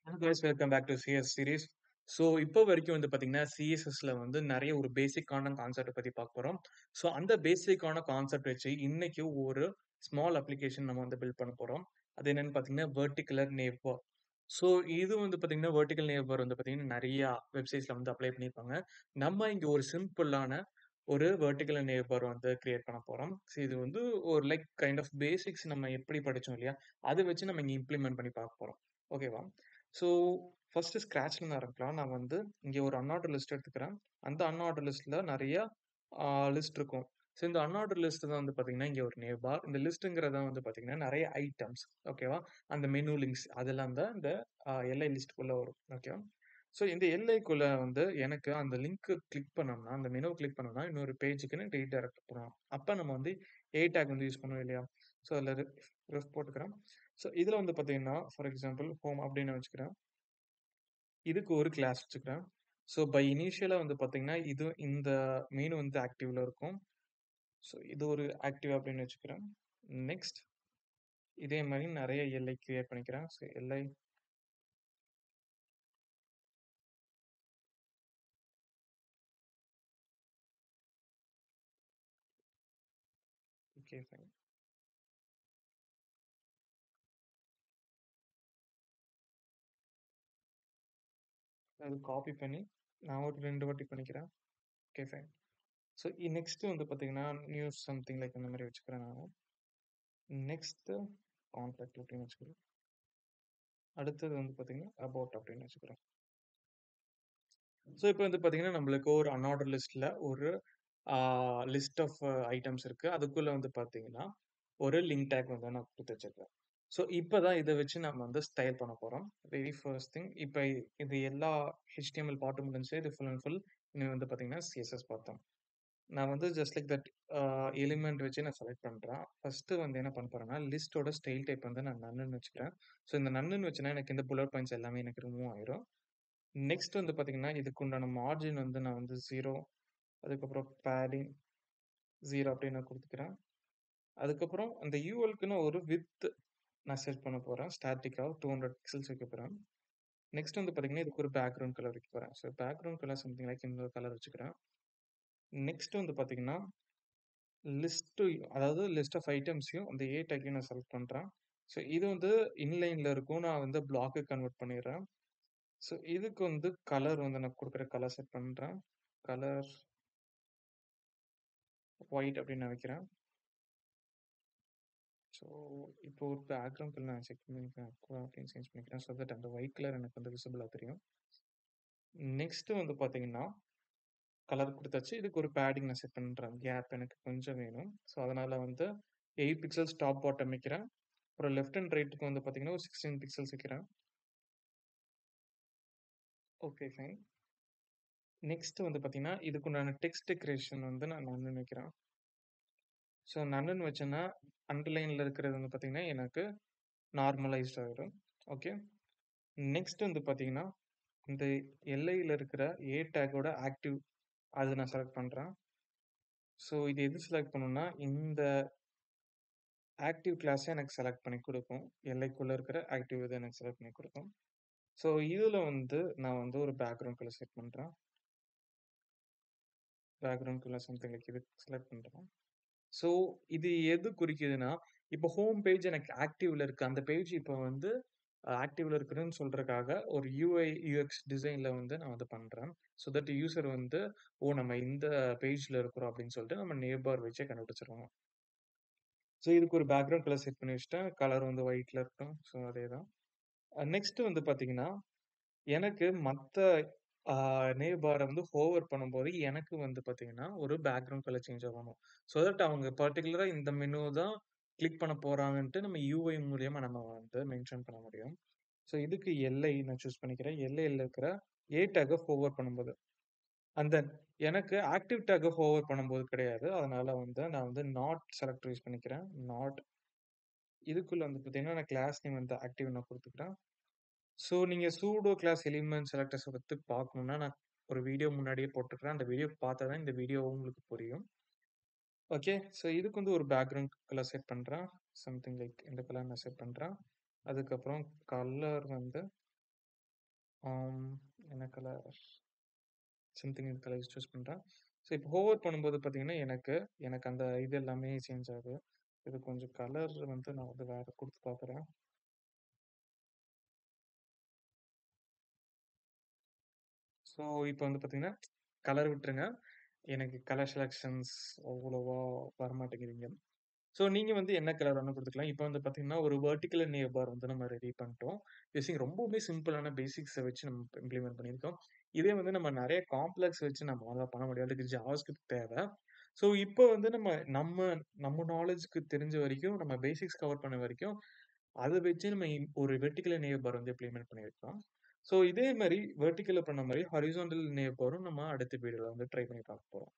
Hello guys, welcome back to CS series. இப்போ வரைக்கும் வந்து பார்த்தீங்கன்னா, CSSல வந்து நெறைய ஒரு பேசிக்கான கான்செப்ட்ட பத்தி பார்க்க போறோம். அந்த பேசிக்கான கான்செப்ட் வச்சு இன்னைக்கு ஒரு ஸ்மால் அப்ளிகேஷன் நம்ம வந்து பில்ட் பண்ண போறோம். அது என்னன்னு பார்த்தீங்கன்னா, வெர்டிகுலர் நேவ்பார். ஸோ இது வந்து பார்த்தீங்கன்னா, வெர்டிகல் நேவ்பார் வந்து பார்த்தீங்கன்னா, நெறையா வெப்சைட்ஸ்ல வந்து அப்ளை பண்ணியிருப்பாங்க. நம்ம இங்க ஒரு சிம்பிளான ஒரு வெர்டிகல் நேவ்பார் வந்து கிரியேட் பண்ண போறோம். இது வந்து ஒரு லைக் கைண்ட் ஆஃப் பேசிக்ஸ் நம்ம எப்படி படிச்சோம் இல்லையா? அத வச்சு நம்ம இங்க இம்ப்ளிமெண்ட் பண்ணி பார்க்க போறோம். ஓகேவா? ஸோ ஃபர்ஸ்ட்டு ஸ்க்ராட்ச்லேருந்து ஆரம்பிக்கலாம். நான் வந்து இங்கே ஒரு அன்ஆர்டர் லிஸ்ட் எடுத்துக்கிறேன். அந்த அன்ஆர்டர் லிஸ்ட்ல நெறைய லிஸ்ட் இருக்கும். இந்த அன்ஆர்டர் லிஸ்ட் தான் வந்து பார்த்தீங்கன்னா, இங்க ஒரு நேம் பார். இந்த லிஸ்ட்ங்கிறது வந்து பார்த்தீங்கன்னா, நெறைய ஐட்டம்ஸ் ஓகேவா? அந்த மெனு லிங்க்ஸ் அதெல்லாம் தான் இந்த எல்ஐ லிஸ்ட்குள்ள வரும். ஓகேவா? இந்த எல்ஐக்குள்ள வந்து எனக்கு அந்த லிங்க் கிளிக் பண்ணோம்னா, அந்த மெனுவ கிளிக் பண்ணோம்னா, இன்னொரு பேஜுக்குன்னு ரீடைரக்ட் பண்ணும். அப்ப நம்ம வந்து டேக் வந்து யூஸ் பண்ணுவோம் இல்லையா? அதில ரெஃப் போட்டுக்கிறேன். இதில வந்து பார்த்தீங்கன்னா, ஃபார் எக்ஸாம்பிள் ஹோம் அப்படின்னு வச்சுக்கிறேன். இதுக்கு ஒரு கிளாஸ் வச்சுக்கிறேன். பை இனிஷியலா வந்து பார்த்தீங்கன்னா, இந்த மெயின் வந்து ஆக்டிவ்ல இருக்கும். இது ஒரு ஆக்டிவ் அப்படின்னு வச்சுக்கிறேன். நெக்ஸ்ட் இதே மாரி நெறைய எல்ஐ கிரியேட் பண்ணிக்கிறேன். LI okay fine. அது காப்பி பண்ணி நான் ஒரு 2 வாட்டி பண்ணிக்கிறேன். Okay fine. நெக்ஸ்ட் வந்து பார்த்தீங்கன்னா, நியூஸ் சம்திங் லைக் இந்த மாரி வச்சுக்கிறேன் நானு. நெக்ஸ்ட் கான்டாக்ட் அப்படின்னு வச்சுக்கிறேன். அடுத்தது வந்து பார்த்தீங்கன்னா, அபௌட் அப்படின்னு வச்சுக்கிறேன். இப்போ வந்து பார்த்தீங்கன்னா, நம்மளுக்கு ஒரு அன்ஆர்டர் லிஸ்ட்ல ஒரு ஆ லிஸ்ட் ஆஃப் ஐட்டம்ஸ் இருக்கு. அதுக்குள்ள வந்து பார்த்தீங்கன்னா, ஒரு லிங்க் டேக் வந்து நான் குடுத்து வச்சிருக்கேன். இப்ப தான் இத வச்சு நம்ம வந்து ஸ்டைல் பண்ண போறோம். வெரி ஃபர்ஸ்ட் திங் இப்ப இது எல்லா HTML பார்ட்டும் முடிஞ்சுச்சு. இது ஃபுல் அண்ட் ஃபுல் இனி வந்து பார்த்தீங்கன்னா, CSS பார்ட் தான். நான் வந்து ஜஸ்ட் லைக் தட் எலிமெண்ட் வச்சு நான் செலக்ட் பண்றேன். ஃபர்ஸ்ட்டு வந்து என்ன பண்ண போறேன்னா, லிஸ்ட்டோட ஸ்டைல் டைப் வந்து நான் நன்னுன்னு வச்சுக்கிறேன். இந்த நன்னுன்னு வச்சேன்னா, எனக்கு இந்த புல்லட் பாயிண்ட்ஸ் எல்லாமே எனக்கு ரிமூவ் ஆயிரும். நெக்ஸ்ட் வந்து பார்த்தீங்கன்னா, இதுக்கு உண்டான மார்ஜின் வந்து நான் வந்து 0 அதுக்கப்புறம் பேடிங் 0 அப்படின்னு நான் குடுத்துக்கிறேன். அதுக்கப்புறம் அந்த ULக்குன்னு ஒரு விட்த் நான் செட் பண்ண போறேன். ஸ்டாட்டிக்கா 200 பிக்சல்ஸ் வைக்க போறேன். நெக்ஸ்ட் வந்து பார்த்தீங்கன்னா, இதுக்கு ஒரு பேக்கிரவுண்ட் கலர் வைக்க போறேன். பேக்கிரவுண்ட் கலர் சம்திங் லைக் இந்த கலர் வச்சுக்கிறேன். நெக்ஸ்ட் வந்து பார்த்தீங்கன்னா, லிஸ்ட் அதாவது லிஸ்ட் ஆஃப் ஐட்டம்ஸையும் அந்த டேக்கையும் நான் செலக்ட் பண்றேன். இது வந்து இன்லைன்ல இருக்கும். நான் வந்து ப்ளாக்கு கன்வெர்ட் பண்ணிடுறேன். இதுக்கு வந்து கலர் வந்து நான் குடுக்குற கலர் செட் பண்றேன். கலர் ஒயிட் அப்படின்னு நான் வைக்கிறேன். ஸோ, இப்போ ஒரு பேக்கிரவுண்ட் கலர் நான் செக் பண்ணிக்கிறேன். அக்வா அப்படின்னு சேஞ்ச் பண்ணிக்கிறேன். தட் அந்த ஒயிட் கலர் எனக்கு வந்து விசிபிளா தெரியும். நெக்ஸ்ட் வந்து பார்த்தீங்கன்னா, கலர் குடுத்தாச்சு. இதுக்கு ஒரு பேடிங் நான் செட் பண்றேன். கேப் எனக்கு கொஞ்சம் வேணும். அதனால வந்து 8 பிக்சல்ஸ் டாப் பாட்டம் வைக்கிறேன். அப்புறம் லெஃப்ட் அண்ட் ரைட்டுக்கு வந்து பார்த்தீங்கன்னா, ஒரு 16 பிக்சல்ஸ் வைக்கிறேன். Okay fine. நெக்ஸ்ட் வந்து பார்த்தீங்கன்னா, இதுக்குண்டான டெக்ஸ்ட் டெக்கரேஷன் வந்து நான் நன்னு வைக்கிறேன். நன்னுன்னு வச்சேன்னா, அண்டர்லைன்ல இருக்கிறது வந்து பார்த்தீங்கன்னா, எனக்கு நார்மலைஸ்ட் ஆயிரும். ஓகே. நெக்ஸ்ட் வந்து பார்த்தீங்கன்னா, இந்த எல்ஐல இருக்கிற டேக்கோட ஆக்டிவ் அத நான் செலக்ட் பண்றேன். இது எது செலக்ட் பண்ணும்னா, இந்த ஆக்டிவ் கிளாஸ எனக்கு செலக்ட் பண்ணி குடுக்கும். எல்லைக்குள்ள இருக்கிற ஆக்டிவ் இத எனக்கு செலக்ட் பண்ணி குடுக்கும். இதுல வந்து நான் வந்து ஒரு பேக்கிரவுண்ட் கலர் செட் பண்றேன். பேக்கிரவுண்ட் கலர் சம்திங் லைக் இது செலக்ட் பண்றேன். ஸோ இது எது குறிக்குதுன்னா, இப்போ ஹோம் பேஜ் எனக்கு ஆக்டிவ்ல இருக்கு. அந்த பேஜ் இப்போ வந்து ஆக்டிவ்ல இருக்குதுன்னு சொல்றதுக்காக ஒரு UI, UX டிசைன்ல வந்து நான் வந்து பண்றேன். தட் யூசர் வந்து, ஓ! நம்ம இந்த பேஜ்ல இருக்கிறோம் அப்படின்னு சொல்லிட்டு நம்ம நேபார் வச்சே கண்டுபிடிச்சுருவாங்க. இதுக்கு ஒரு பேக்கிரவுண்ட் கலர் செட் பண்ணி வச்சுட்டேன். கலர் வந்து ஒயிட்ல இருக்கட்டும். அதேதான். நெக்ஸ்ட் வந்து பார்த்தீங்கன்னா, எனக்கு மத்த ஆ நேவ் பார வந்து ஹோவர் பண்ணும்போது, எனக்கு வந்து பார்த்தீங்கன்னா, ஒரு பேக்கிரவுண்ட் கலர் சேஞ்ச் ஆகணும். தட் அவங்க பர்ட்டிகுலரா இந்த மெனு தான் கிளிக் பண்ண போறாங்கன்ட்டு நம்ம UI மூலியமா நம்ம வந்து மென்ஷன் பண்ண முடியும். இதுக்கு எல்ஐ நான் சூஸ் பண்ணிக்கிறேன். எல்ஐல இருக்கிற டேக்க ஹோவர் பண்ணும்போது. அண்ட் தென் எனக்கு ஆக்டிவ் டேக்க ஹோவர் பண்ணும்போது கிடையாது. அதனால வந்து நான் வந்து நாட் செலக்டர் யூஸ் பண்ணிக்கிறேன். நாட் இதுக்குள்ள வந்து பார்த்தீங்கன்னா, நான் கிளாஸ் நேம் வந்து ஆக்டிவ் நான் குடுத்துக்கிறேன். நீங்க சூடோ கிளாஸ் எலிமெண்ட் செலக்டர்ஸ பத்தி பார்க்கணும்னா, நான் ஒரு வீடியோ முன்னாடியே போட்டுருக்கிறேன். அந்த வீடியோ பார்த்தா தான் இந்த வீடியோ உங்களுக்கு புரியும். ஓகே. இதுக்கு வந்து ஒரு பேக்கிரவுண்ட் கலர் செட் பண்றேன். சம்திங் லைக் இந்த கலர் நான் செட் பண்றேன். அதுக்கப்புறம் கலர் வந்து ஆம் என்ன கலர்? சம்திங் இந்த கலர் சூஸ் பண்றேன். ஸோ இப்போ ஹோவர் பண்ணும்போது பார்த்தீங்கன்னா, எனக்கு எனக்கு அந்த இது எல்லாமே சேஞ்ச் ஆகுது. இது கொஞ்சம் கலர் வந்து நான் வந்து வேற குடுத்து பார்க்குறேன். ஸோ இப்போ வந்து பார்த்தீங்கன்னா, கலர் விட்டுருங்க. எனக்கு கலர் செலக்ஷன்ஸ் அவ்வளவா வரமாட்டேங்குதுங்க. ஸோ நீங்க வந்து என்ன கலர் வேணா குடுத்துக்கலாம். இப்ப வந்து பார்த்தீங்கன்னா, ஒரு வெர்டிகல் நேவ் பார் வந்து நம்ம ரெடி பண்ணிட்டோம். யூசிங் ரொம்பவுமே சிம்பிளான பேசிக்ஸ வச்சு நம்ம இம்ப்ளிமெண்ட் பண்ணியிருக்கோம். இதே வந்து நம்ம நெறைய காம்ப்ளெக்ஸ் வச்சு நம்மளால பண்ண முடியாது. அதுக்கு ஜாவாஸ்கிரிப்ட் தேவ. ஸோ இப்போ வந்து நம்ம நம்ம நம்ம நாலேட்ஜ்க்கு தெரிஞ்ச வரைக்கும், நம்ம பேசிக்ஸ் கவர் பண்ண வரைக்கும், அத வச்சு நம்ம ஒரு வெர்டிகல் நேவ் பார் வந்து இம்ப்ளிமெண்ட் பண்ணியிருக்கோம். ஸோ இதே மாரி வெர்டிகல்ல பண்ண மாரி ஹாரிசான்டல் நேவ் பாரும் நம்ம அடுத்த வீடியோல வந்து ட்ரை பண்ணி பார்க்க போறோம்.